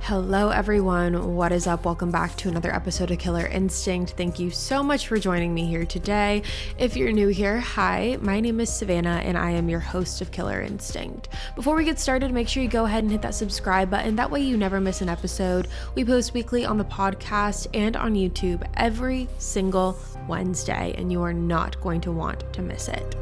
Hello everyone, what is up? Welcome back to another episode of Killer Instinct. Thank you so much for joining me here today. If you're new here, hi, my name is Savannah and I am your host of Killer Instinct. Before we get started, make sure you go ahead and hit that subscribe button. That way you never miss an episode. We post weekly on the podcast and on YouTube every single Wednesday, and you are not going to want to miss it.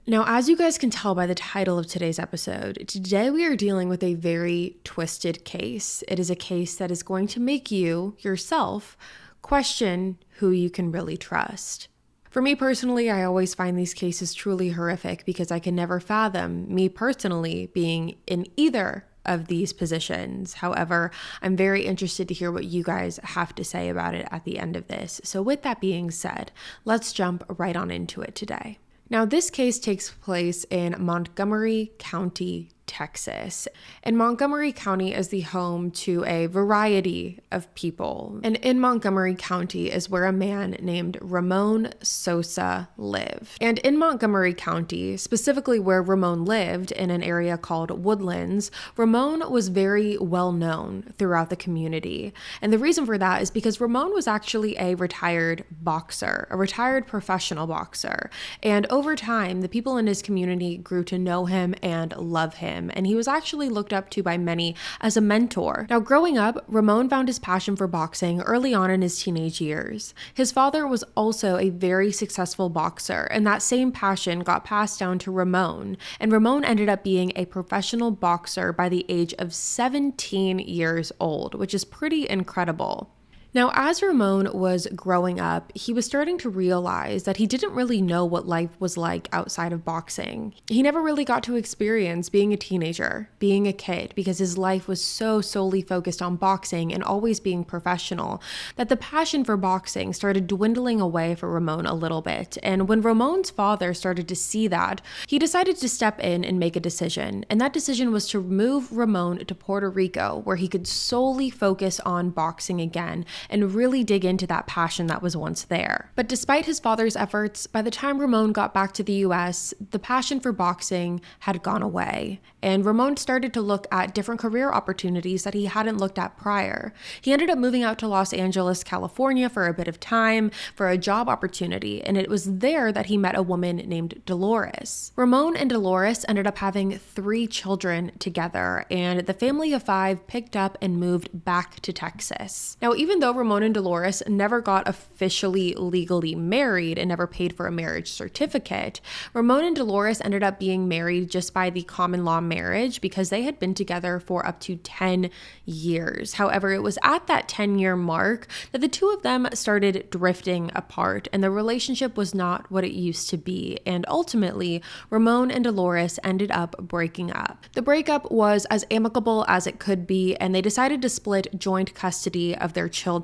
Now, as you guys can tell by the title of today's episode, today we are dealing with a very twisted case. It is a case that is going to make you, yourself, question who you can really trust. For me personally, I always find these cases truly horrific because I can never fathom me personally being in either of these positions. However, I'm very interested to hear what you guys have to say about it at the end of this. So with that being said, let's jump right on into it today. Now, this case takes place in Montgomery County, Texas. And Montgomery County is the home to a variety of people. And in Montgomery County is where a man named Ramon Sosa lived. And in Montgomery County, specifically where Ramon lived in an area called Woodlands, Ramon was very well known throughout the community. And the reason for that is because Ramon was actually a retired boxer, a retired professional boxer. And over time, the people in his community grew to know him and love him. And he was actually looked up to by many as a mentor. Now, growing up, Ramon found his passion for boxing early on in his teenage years. His father was also a very successful boxer, and that same passion got passed down to Ramon. And Ramon ended up being a professional boxer by the age of 17 years old, which is pretty incredible. Now, as Ramon was growing up, he was starting to realize that he didn't really know what life was like outside of boxing. He never really got to experience being a teenager, being a kid, because his life was so solely focused on boxing and always being professional, that the passion for boxing started dwindling away for Ramon a little bit. And when Ramon's father started to see that, he decided to step in and make a decision. And that decision was to move Ramon to Puerto Rico, where he could solely focus on boxing again and really dig into that passion that was once there. But despite his father's efforts, by the time Ramon got back to the US, the passion for boxing had gone away. And Ramon started to look at different career opportunities that he hadn't looked at prior. He ended up moving out to Los Angeles, California for a bit of time for a job opportunity, and it was there that he met a woman named Dolores. Ramon and Dolores ended up having 3 children together, and the family of 5 picked up and moved back to Texas. Now, even though Ramon and Dolores never got officially legally married and never paid for a marriage certificate, Ramon and Dolores ended up being married just by the common law marriage because they had been together for up to 10 years. However, it was at that 10-year mark that the two of them started drifting apart and the relationship was not what it used to be. And ultimately, Ramon and Dolores ended up breaking up. The breakup was as amicable as it could be, and they decided to split joint custody of their children.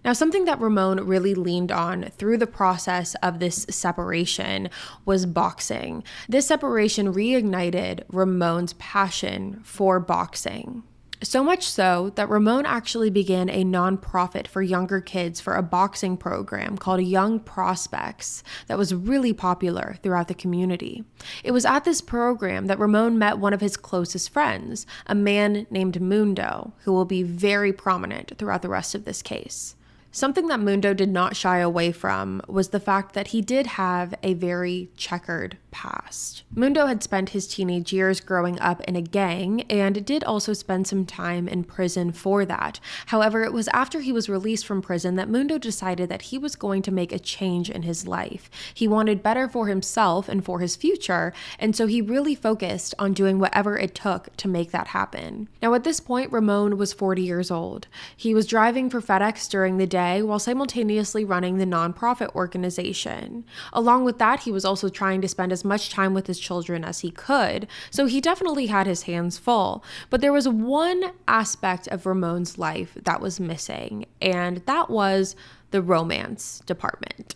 Now, something that Ramon really leaned on through the process of this separation was boxing. This separation reignited Ramon's passion for boxing. So much so that Ramon actually began a nonprofit for younger kids for a boxing program called Young Prospects that was really popular throughout the community. It was at this program that Ramon met one of his closest friends, a man named Mundo, who will be very prominent throughout the rest of this case. Something that Mundo did not shy away from was the fact that he did have a very checkered past. Mundo had spent his teenage years growing up in a gang and did also spend some time in prison for that. However, it was after he was released from prison that Mundo decided that he was going to make a change in his life. He wanted better for himself and for his future, and so he really focused on doing whatever it took to make that happen. Now, at this point, Ramon was 40 years old. He was driving for FedEx during the day while simultaneously running the nonprofit organization. Along with that, he was also trying to spend as much time with his children as he could, so he definitely had his hands full. But there was one aspect of Ramon's life that was missing, and that was the romance department.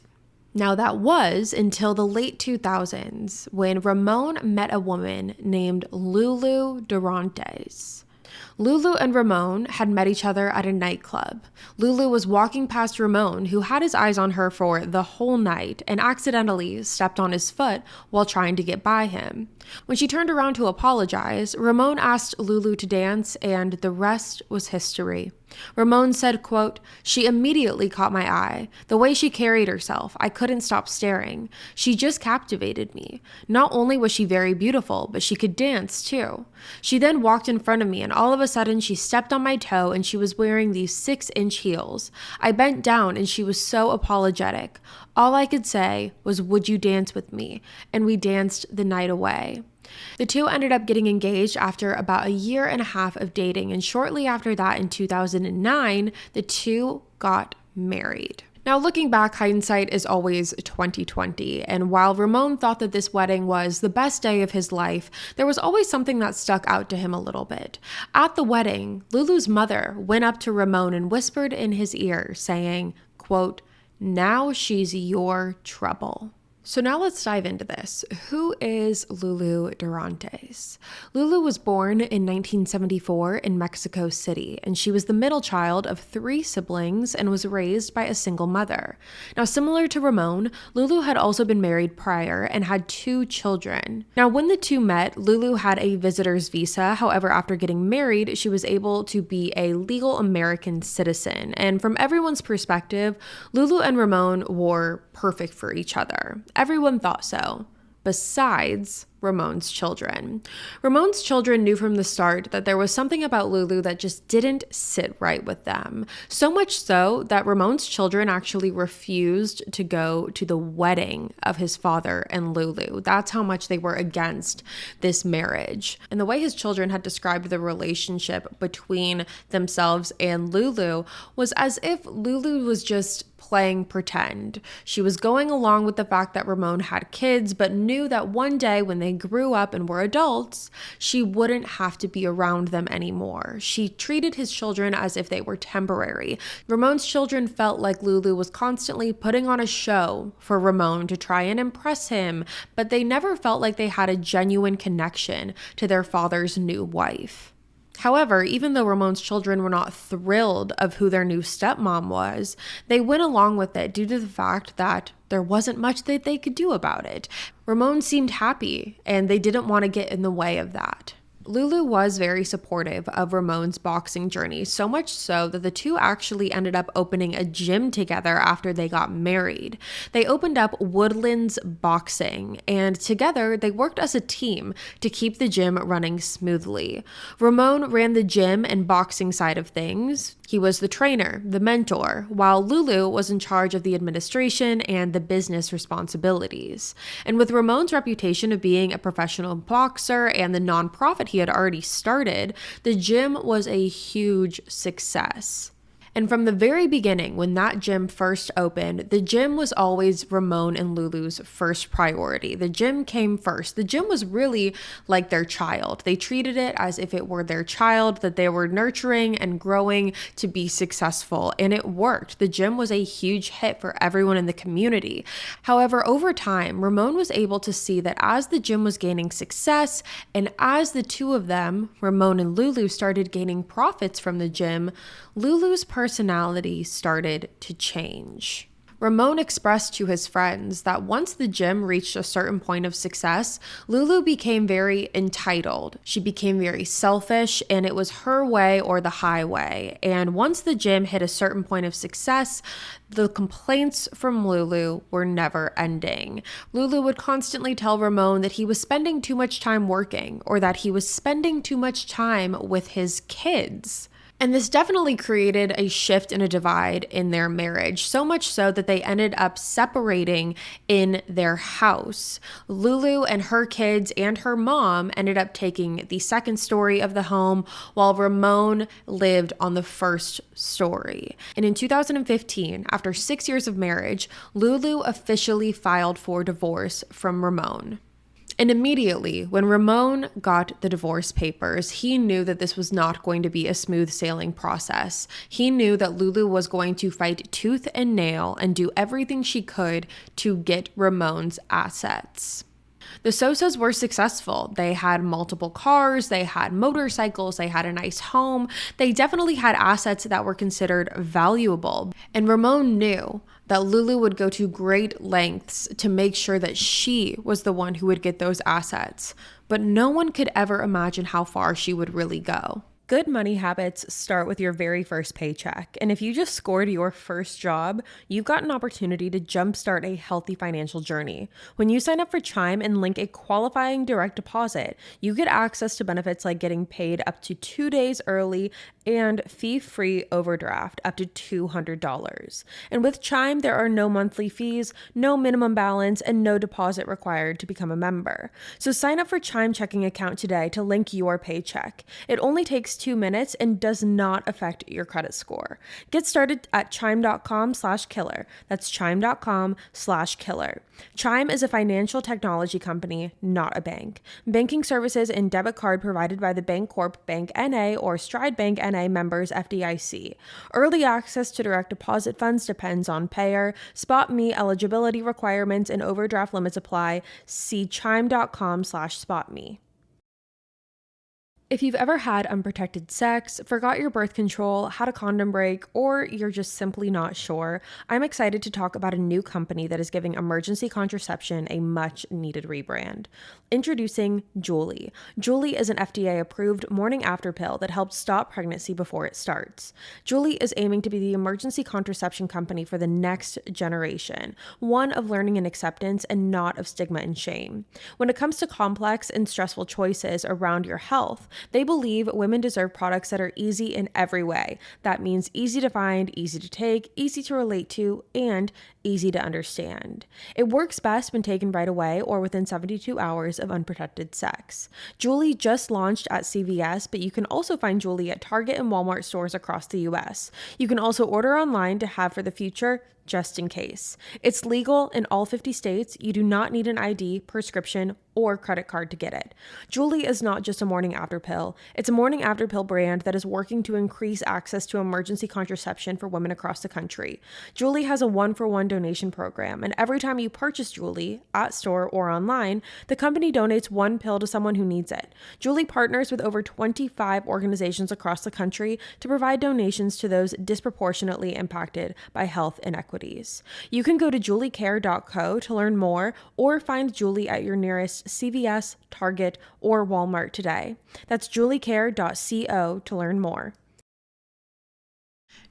Now, that was until the late 2000s when Ramon met a woman named Lulu Durantes. Lulu and Ramon had met each other at a nightclub. Lulu was walking past Ramon, who had his eyes on her for the whole night, and accidentally stepped on his foot while trying to get by him. When she turned around to apologize, Ramon asked Lulu to dance, and the rest was history. Ramon said, quote, "She immediately caught my eye. The way she carried herself, I couldn't stop staring. She just captivated me. Not only was she very beautiful, but she could dance too. She then walked in front of me, and all of a sudden she stepped on my toe, and she was wearing these 6-inch heels. I bent down, and she was so apologetic. All I could say was, 'Would you dance with me?' And we danced the night away." The two ended up getting engaged after about a year and a half of dating, and shortly after that, in 2009, the two got married. Now, looking back, hindsight is always 2020, and while Ramon thought that this wedding was the best day of his life, there was always something that stuck out to him a little bit. At the wedding, Lulu's mother went up to Ramon and whispered in his ear, saying, quote, "Now she's your trouble." So now let's dive into this. Who is Lulu Durantes? Lulu was born in 1974 in Mexico City, and she was the middle child of 3 siblings and was raised by a single mother. Now, similar to Ramon, Lulu had also been married prior and had 2 children. Now, when the two met, Lulu had a visitor's visa. However, after getting married, she was able to be a legal American citizen. And from everyone's perspective, Lulu and Ramon were perfect for each other. Everyone thought so, besides Ramon's children. Ramon's children knew from the start that there was something about Lulu that just didn't sit right with them. So much so that Ramon's children actually refused to go to the wedding of his father and Lulu. That's how much they were against this marriage. And the way his children had described the relationship between themselves and Lulu was as if Lulu was just playing pretend. She was going along with the fact that Ramon had kids, but knew that one day when they grew up and were adults, she wouldn't have to be around them anymore. She treated his children as if they were temporary. Ramon's children felt like Lulu was constantly putting on a show for Ramon to try and impress him, but they never felt like they had a genuine connection to their father's new wife. However, even though Ramon's children were not thrilled of who their new stepmom was, they went along with it due to the fact that there wasn't much that they could do about it. Ramon seemed happy, and they didn't want to get in the way of that. Lulu was very supportive of Ramon's boxing journey, so much so that the two actually ended up opening a gym together after they got married. They opened up Woodlands Boxing, and together they worked as a team to keep the gym running smoothly. Ramon ran the gym and boxing side of things. He was the trainer, the mentor, while Lulu was in charge of the administration and the business responsibilities. And with Ramon's reputation of being a professional boxer and the nonprofit he had already started, the gym was a huge success. And from the very beginning, when that gym first opened, the gym was always Ramon and Lulu's first priority. The gym came first. The gym was really like their child. They treated it as if it were their child that they were nurturing and growing to be successful. And it worked. The gym was a huge hit for everyone in the community. However, over time, Ramon was able to see that as the gym was gaining success and as the two of them, Ramon and Lulu, started gaining profits from the gym, Lulu's personality started to change. Ramon expressed to his friends that once the gym reached a certain point of success, Lulu became very entitled. She became very selfish, and it was her way or the highway. And once the gym hit a certain point of success, the complaints from Lulu were never ending. Lulu would constantly tell Ramon that he was spending too much time working, or that he was spending too much time with his kids. And this definitely created a shift and a divide in their marriage, so much so that they ended up separating in their house. Lulu and her kids and her mom ended up taking the second story of the home, while Ramon lived on the first story. And in 2015, after 6 years of marriage, Lulu officially filed for divorce from Ramon. And immediately, when Ramon got the divorce papers, he knew that this was not going to be a smooth sailing process. He knew that Lulu was going to fight tooth and nail and do everything she could to get Ramon's assets. The Sosas were successful. They had multiple cars, they had motorcycles, they had a nice home. They definitely had assets that were considered valuable. And Ramon knew that Lulu would go to great lengths to make sure that she was the one who would get those assets. But no one could ever imagine how far she would really go. Good money habits start with your very first paycheck. And if you just scored your first job, you've got an opportunity to jumpstart a healthy financial journey. When you sign up for Chime and link a qualifying direct deposit, you get access to benefits like getting paid up to 2 days early and fee-free overdraft up to $200. And with Chime, there are no monthly fees, no minimum balance, and no deposit required to become a member. So sign up for Chime checking account today to link your paycheck. It only takes 2 minutes and does not affect your credit score. Get started at chime.com/killer. That's chime.com/killer. Chime is a financial technology company, not a bank. Banking services and debit card provided by the Bancorp Bank N.A. or Stride Bank N.A. members FDIC. Early access to direct deposit funds depends on payer. SpotMe eligibility requirements and overdraft limits apply. See chime.com/spotme. If you've ever had unprotected sex, forgot your birth control, had a condom break, or you're just simply not sure, I'm excited to talk about a new company that is giving emergency contraception a much-needed rebrand. Introducing Julie. Julie is an FDA-approved morning-after pill that helps stop pregnancy before it starts. Julie is aiming to be the emergency contraception company for the next generation, one of learning and acceptance and not of stigma and shame. When it comes to complex and stressful choices around your health, they believe women deserve products that are easy in every way. That means easy to find, easy to take, easy to relate to, and easy to understand. It works best when taken right away or within 72 hours of unprotected sex. Julie just launched at CVS, but you can also find Julie at Target and Walmart stores across the US. You can also order online to have for the future, just in case. It's legal in all 50 states. You do not need an ID, prescription, or credit card to get it. Julie is not just a morning after pill. It's a morning after pill brand that is working to increase access to emergency contraception for women across the country. Julie has a 1-for-1 donation program, and every time you purchase Julie at store or online, the company donates 1 pill to someone who needs it. Julie partners with over 25 organizations across the country to provide donations to those disproportionately impacted by health inequities. You can go to juliecare.co to learn more or find Julie at your nearest CVS, Target, or Walmart today. That's juliecare.co to learn more.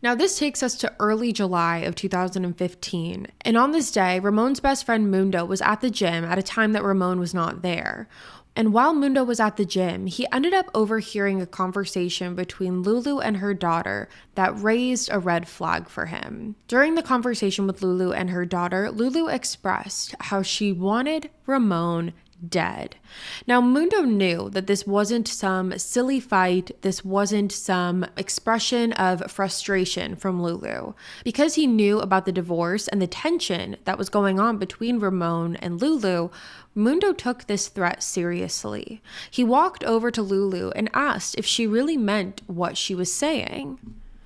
Now, this takes us to early July of 2015, and on this day, Ramon's best friend Mundo was at the gym at a time that Ramon was not there. And while Mundo was at the gym, he ended up overhearing a conversation between Lulu and her daughter that raised a red flag for him. During the conversation with Lulu and her daughter, Lulu expressed how she wanted Ramon dead. Now, Mundo knew that this wasn't some silly fight. This wasn't some expression of frustration from Lulu. Because he knew about the divorce and the tension that was going on between Ramon and Lulu, Mundo took this threat seriously. He walked over to Lulu and asked if she really meant what she was saying.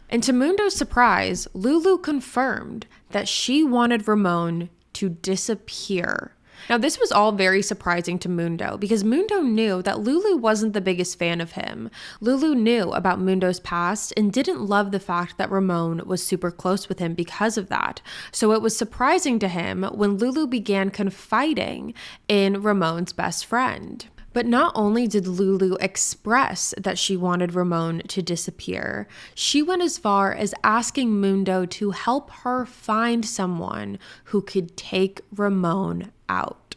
And to Mundo's surprise, Lulu confirmed that she wanted Ramon to disappear. Now, this was all very surprising to Mundo because Mundo knew that Lulu wasn't the biggest fan of him. Lulu knew about Mundo's past and didn't love the fact that Ramon was super close with him because of that. So it was surprising to him when Lulu began confiding in Ramon's best friend. But not only did Lulu express that she wanted Ramon to disappear, she went as far as asking Mundo to help her find someone who could take Ramon out.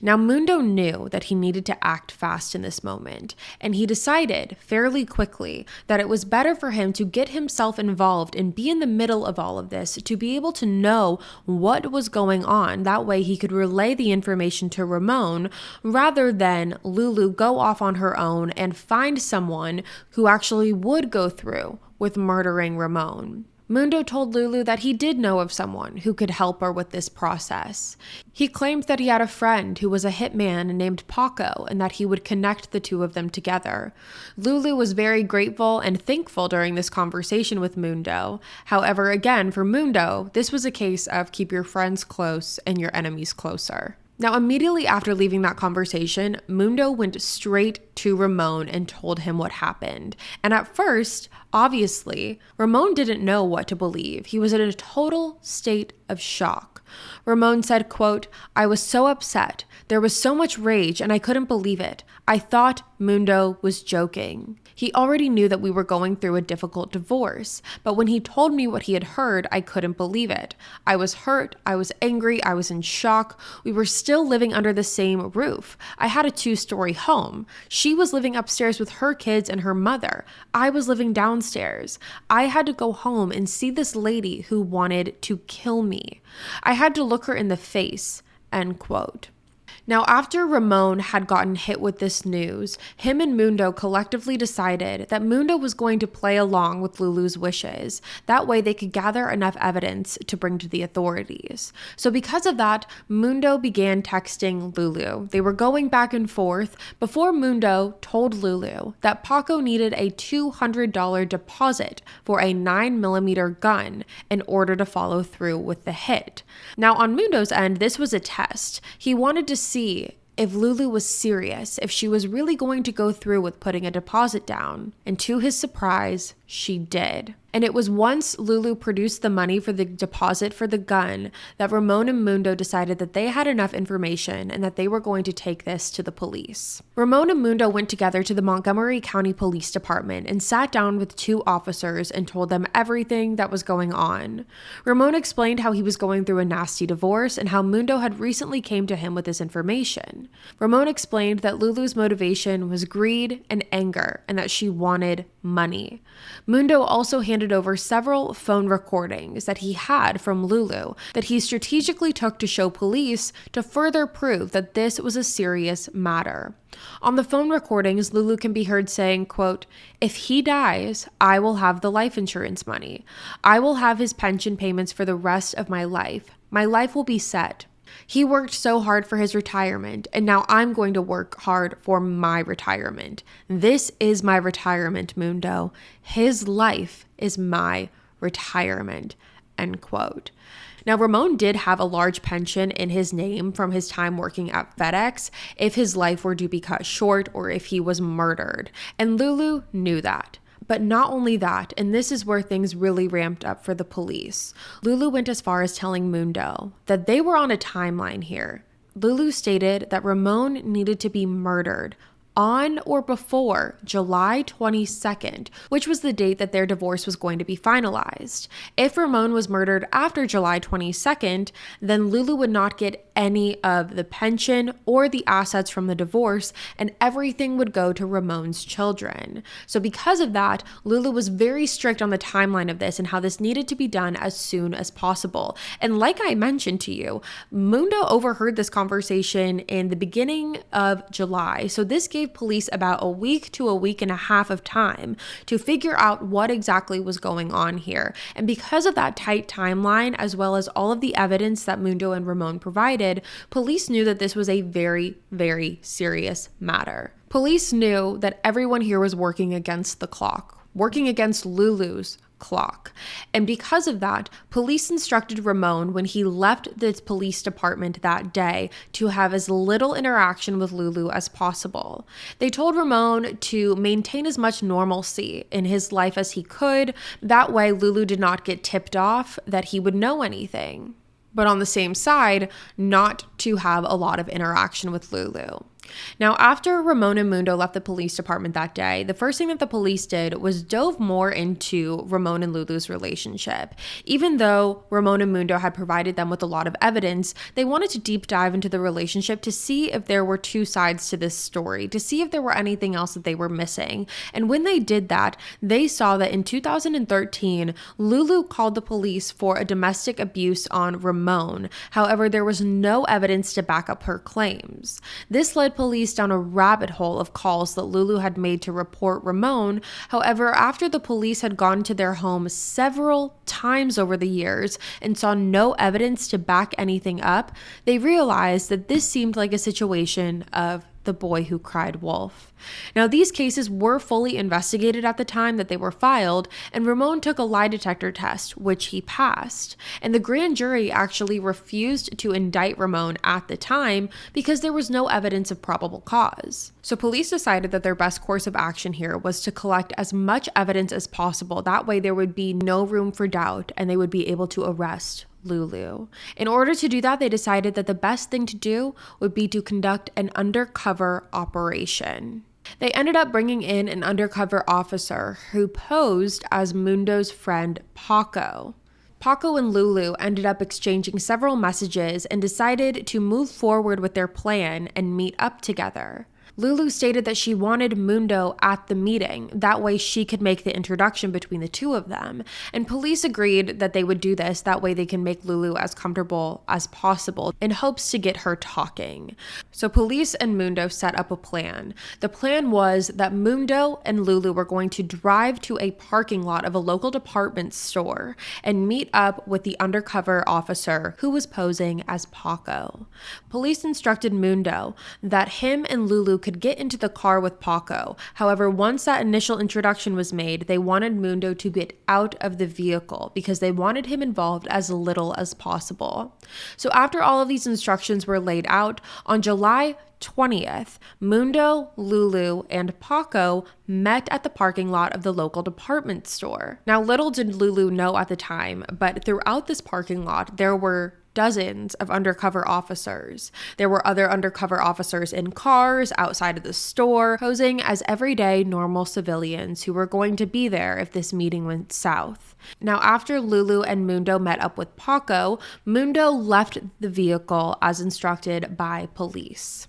Now, Mundo knew that he needed to act fast in this moment, and he decided fairly quickly that it was better for him to get himself involved and be in the middle of all of this to be able to know what was going on. That way he could relay the information to Ramon rather than Lulu go off on her own and find someone who actually would go through with murdering Ramon. Mundo told Lulu that he did know of someone who could help her with this process. He claimed that he had a friend who was a hitman named Paco and that he would connect the two of them together. Lulu was very grateful and thankful during this conversation with Mundo. However, again, for Mundo, this was a case of keep your friends close and your enemies closer. Now, immediately after leaving that conversation, Mundo went straight to Ramon and told him what happened. And at first, obviously, Ramon didn't know what to believe. He was in a total state of shock. Ramon said, quote, "I was so upset. There was so much rage and I couldn't believe it. I thought Mundo was joking. He already knew that we were going through a difficult divorce, but when he told me what he had heard, I couldn't believe it. I was hurt, I was angry, I was in shock. We were still living under the same roof. I had a 2-story home. She was living upstairs with her kids and her mother. I was living downstairs. I had to go home and see this lady who wanted to kill me. I had to look her in the face," end quote. Now, after Ramon had gotten hit with this news, him and Mundo collectively decided that Mundo was going to play along with Lulu's wishes. That way they could gather enough evidence to bring to the authorities. So because of that, Mundo began texting Lulu. They were going back and forth before Mundo told Lulu that Paco needed a $200 deposit for a 9mm gun in order to follow through with the hit. Now, on Mundo's end, this was a test. He wanted to see if Lulu was serious, if she was really going to go through with putting a deposit down. And to his surprise, she did. And it was once Lulu produced the money for the deposit for the gun that Ramon and Mundo decided that they had enough information and that they were going to take this to the police. Ramon and Mundo went together to the Montgomery County Police Department and sat down with 2 officers and told them everything that was going on. Ramon explained how he was going through a nasty divorce and how Mundo had recently came to him with this information. Ramon explained that Lulu's motivation was greed and anger and that she wanted money. Mundo also handed over several phone recordings that he had from Lulu that he strategically took to show police to further prove that this was a serious matter. On the phone recordings, Lulu can be heard saying, quote, "If he dies, I will have the life insurance money. I will have his pension payments for the rest of my life. My life will be set. He worked so hard for his retirement, and now I'm going to work hard for my retirement. This is my retirement, Mundo. His life is my retirement," end quote. Now, Ramon did have a large pension in his name from his time working at FedEx if his life were to be cut short or if he was murdered, and Lulu knew that. But not only that, and this is where things really ramped up for the police, Lulu went as far as telling Mundo that they were on a timeline here. Lulu stated that Ramon needed to be murdered on or before July 22nd, which was the date that their divorce was going to be finalized. If Ramon was murdered after July 22nd, then Lulu would not get any of the pension or the assets from the divorce, and everything would go to Ramon's children. So because of that, Lulu was very strict on the timeline of this and how this needed to be done as soon as possible. And like I mentioned to you, Mundo overheard this conversation in the beginning of July. So this gave police about a week to a week and a half of time to figure out what exactly was going on here. And because of that tight timeline, as well as all of the evidence that Mundo and Ramon provided, police knew that this was a very, very serious matter. Police knew that everyone here was working against the clock, working against Lulu's clock. And because of that, police instructed Ramon when he left the police department that day to have as little interaction with Lulu as possible. They told Ramon to maintain as much normalcy in his life as he could. That way, Lulu did not get tipped off that he would know anything. But on the same side, not to have a lot of interaction with Lulu. Now, after Ramon and Mundo left the police department that day, the first thing that the police did was dove more into Ramon and Lulu's relationship. Even though Ramon and Mundo had provided them with a lot of evidence, they wanted to deep dive into the relationship to see if there were 2 sides to this story, to see if there were anything else that they were missing. And when they did that, they saw that in 2013, Lulu called the police for a domestic abuse on Ramon. However, there was no evidence to back up her claims. This led police down a rabbit hole of calls that Lulu had made to report Ramon. However, after the police had gone to their home several times over the years and saw no evidence to back anything up, they realized that this seemed like a situation of the boy who cried wolf. Now, these cases were fully investigated at the time that they were filed, and Ramon took a lie detector test, which he passed. And the grand jury actually refused to indict Ramon at the time because there was no evidence of probable cause. So police decided that their best course of action here was to collect as much evidence as possible. That way there would be no room for doubt and they would be able to arrest Lulu. In order to do that, they decided that the best thing to do would be to conduct an undercover operation. They ended up bringing in an undercover officer who posed as Mundo's friend Paco. Paco and Lulu ended up exchanging several messages and decided to move forward with their plan and meet up together. Lulu stated that she wanted Mundo at the meeting. That way she could make the introduction between the two of them. And police agreed that they would do this. That way they can make Lulu as comfortable as possible in hopes to get her talking. So police and Mundo set up a plan. The plan was that Mundo and Lulu were going to drive to a parking lot of a local department store and meet up with the undercover officer who was posing as Paco. Police instructed Mundo that him and Lulu could get into the car with Paco. However, once that initial introduction was made, they wanted Mundo to get out of the vehicle because they wanted him involved as little as possible. So after all of these instructions were laid out, on July 20th, Mundo, Lulu, and Paco met at the parking lot of the local department store. Now, little did Lulu know at the time, but throughout this parking lot, there were dozens of undercover officers. There were other undercover officers in cars outside of the store, posing as everyday normal civilians who were going to be there if this meeting went south. Now, after Lulu and Mundo met up with Paco, Mundo left the vehicle as instructed by police.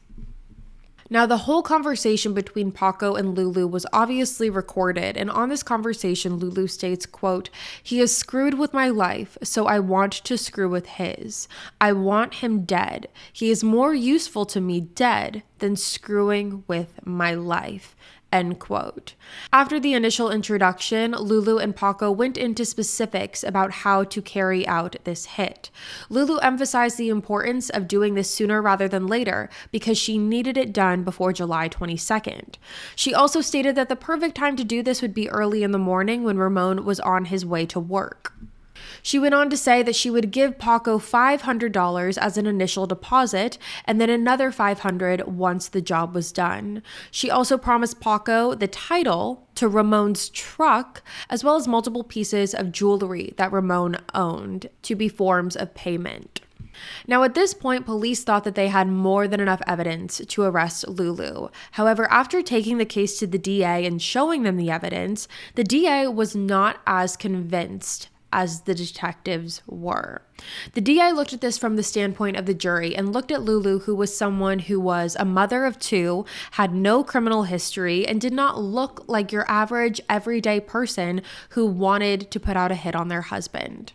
Now, the whole conversation between Paco and Lulu was obviously recorded, and on this conversation, Lulu states, quote, "He has screwed with my life, so I want to screw with his. I want him dead. He is more useful to me dead than screwing with my life." End quote. After the initial introduction, Lulu and Paco went into specifics about how to carry out this hit. Lulu emphasized the importance of doing this sooner rather than later because she needed it done before July 22nd. She also stated that the perfect time to do this would be early in the morning when Ramon was on his way to work. She went on to say that she would give Paco $500 as an initial deposit and then another $500 once the job was done. She also promised Paco the title to Ramon's truck, as well as multiple pieces of jewelry that Ramon owned to be forms of payment. Now, at this point, police thought that they had more than enough evidence to arrest Lulu. However, after taking the case to the DA and showing them the evidence, the DA was not as convinced as the detectives were. The DA looked at this from the standpoint of the jury and looked at Lulu, who was someone who was a mother of two, had no criminal history, and did not look like your average everyday person who wanted to put out a hit on their husband.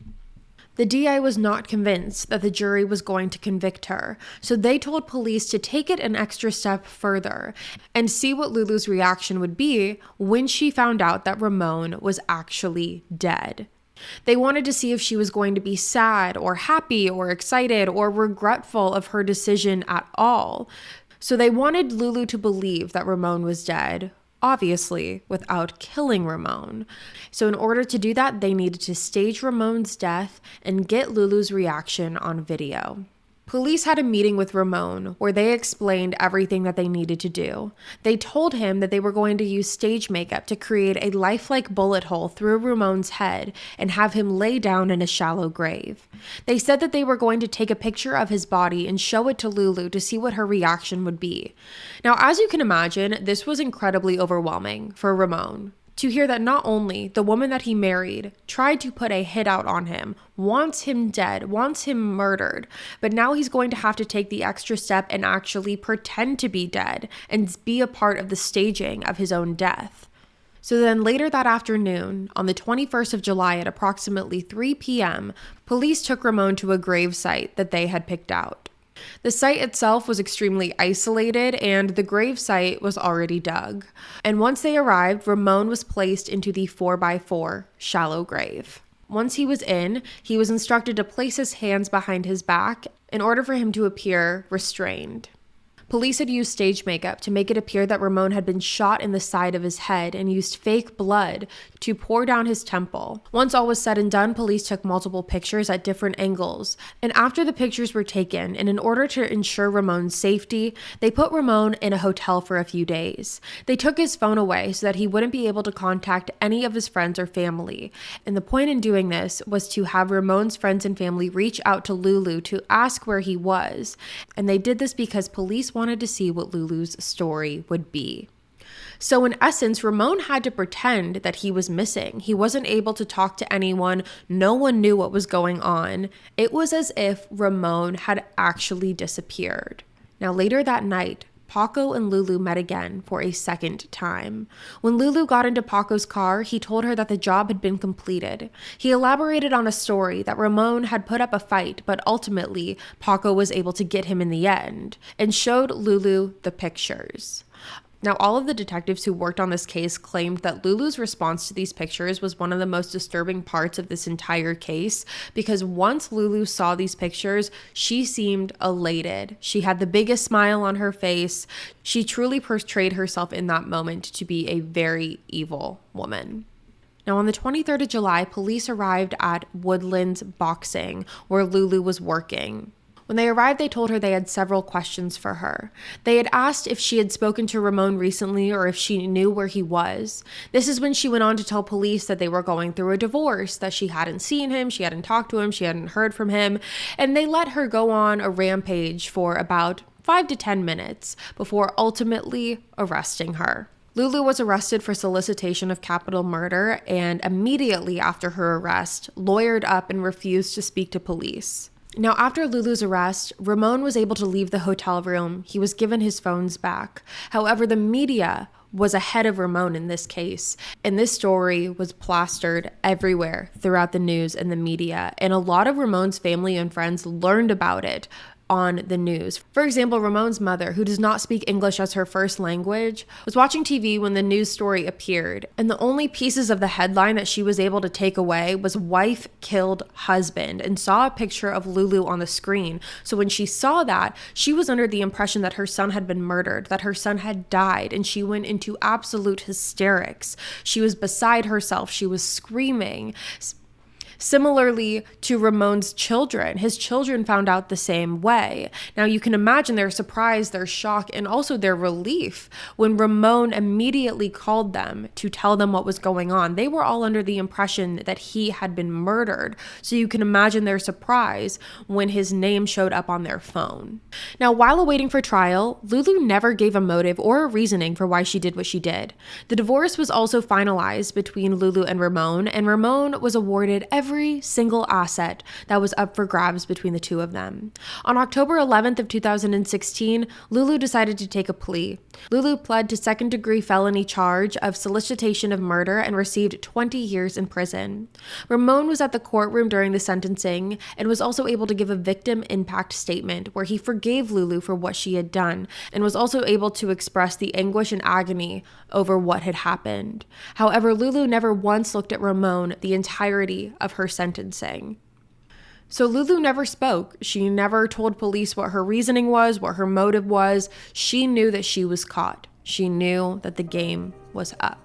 The DA was not convinced that the jury was going to convict her, so they told police to take it an extra step further and see what Lulu's reaction would be when she found out that Ramon was actually dead. They wanted to see if she was going to be sad or happy or excited or regretful of her decision at all. So they wanted Lulu to believe that Ramon was dead, obviously without killing Ramon. So in order to do that, they needed to stage Ramon's death and get Lulu's reaction on video. Police had a meeting with Ramon where they explained everything that they needed to do. They told him that they were going to use stage makeup to create a lifelike bullet hole through Ramon's head and have him lay down in a shallow grave. They said that they were going to take a picture of his body and show it to Lulu to see what her reaction would be. Now, as you can imagine, this was incredibly overwhelming for Ramon. To hear that not only the woman that he married tried to put a hit out on him, wants him dead, wants him murdered, but now he's going to have to take the extra step and actually pretend to be dead and be a part of the staging of his own death. So then later that afternoon, on the 21st of July at approximately 3 p.m., police took Ramon to a grave site that they had picked out. The site itself was extremely isolated and the grave site was already dug. And once they arrived, Ramon was placed into the 4x4 shallow grave. Once he was in, he was instructed to place his hands behind his back in order for him to appear restrained. Police had used stage makeup to make it appear that Ramon had been shot in the side of his head and used fake blood to pour down his temple. Once all was said and done, police took multiple pictures at different angles. And after the pictures were taken, and in order to ensure Ramon's safety, they put Ramon in a hotel for a few days. They took his phone away so that he wouldn't be able to contact any of his friends or family. And the point in doing this was to have Ramon's friends and family reach out to Lulu to ask where he was. And they did this because police wanted to see what Lulu's story would be. So in essence, Ramon had to pretend that he was missing. He wasn't able to talk to anyone. No one knew what was going on. It was as if Ramon had actually disappeared. Now later that night, Paco and Lulu met again for a second time. When Lulu got into Paco's car, he told her that the job had been completed. He elaborated on a story that Ramon had put up a fight, but ultimately Paco was able to get him in the end, and showed Lulu the pictures. Now, all of the detectives who worked on this case claimed that Lulu's response to these pictures was one of the most disturbing parts of this entire case, because once Lulu saw these pictures, she seemed elated. She had the biggest smile on her face. She truly portrayed herself in that moment to be a very evil woman. Now, on the 23rd of July, police arrived at Woodlands Boxing, where Lulu was working. When they arrived, they told her they had several questions for her. They had asked if she had spoken to Ramon recently or if she knew where he was. This is when she went on to tell police that they were going through a divorce, that she hadn't seen him, she hadn't talked to him, she hadn't heard from him, and they let her go on a rampage for about 5 to 10 minutes before ultimately arresting her. Lulu was arrested for solicitation of capital murder and immediately after her arrest, lawyered up and refused to speak to police. Now, after Lulu's arrest, Ramon was able to leave the hotel room. He was given his phones back. However, the media was ahead of Ramon in this case, and this story was plastered everywhere throughout the news and the media, and a lot of Ramon's family and friends learned about it on the news. For example, Ramon's mother, who does not speak English as her first language, was watching TV when the news story appeared, and the only pieces of the headline that she was able to take away was "Wife killed husband," and saw a picture of Lulu on the screen. So when she saw that, she was under the impression that her son had been murdered, that her son had died, and she went into absolute hysterics. She was beside herself. She was screaming. Similarly to Ramon's children, his children found out the same way. Now you can imagine their surprise, their shock, and also their relief when Ramon immediately called them to tell them what was going on. They were all under the impression that he had been murdered. So you can imagine their surprise when his name showed up on their phone. Now, while awaiting for trial, Lulu never gave a motive or a reasoning for why she did what she did. The divorce was also finalized between Lulu and Ramon was awarded every single asset that was up for grabs between the two of them. On October 11th of 2016, Lulu decided to take a plea. Lulu pled to second-degree felony charge of solicitation of murder and received 20 years in prison. Ramon was at the courtroom during the sentencing and was also able to give a victim impact statement where he forgave Lulu for what she had done and was also able to express the anguish and agony over what had happened. However, Lulu never once looked at Ramon the entirety of her sentencing. So Lulu never spoke. She never told police what her reasoning was, what her motive was. She knew that she was caught. She knew that the game was up.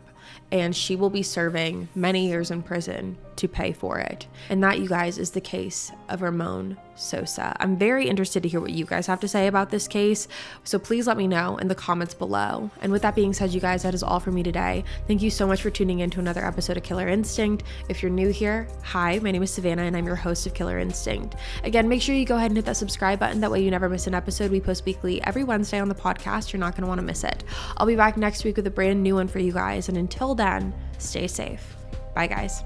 And she will be serving many years in prison to pay for it. And that, you guys, is the case of Ramon Sosa. I'm very interested to hear what you guys have to say about this case, so please let me know in the comments below. And with that being said, you guys, that is all for me today. Thank you so much for tuning in to another episode of Killer Instinct. If you're new here, hi, my name is Savannah and I'm your host of Killer Instinct. Again, make sure you go ahead and hit that subscribe button. That way you never miss an episode. We post weekly every Wednesday on the podcast. You're not going to want to miss it. I'll be back next week with a brand new one for you guys. And until then, stay safe. Bye, guys.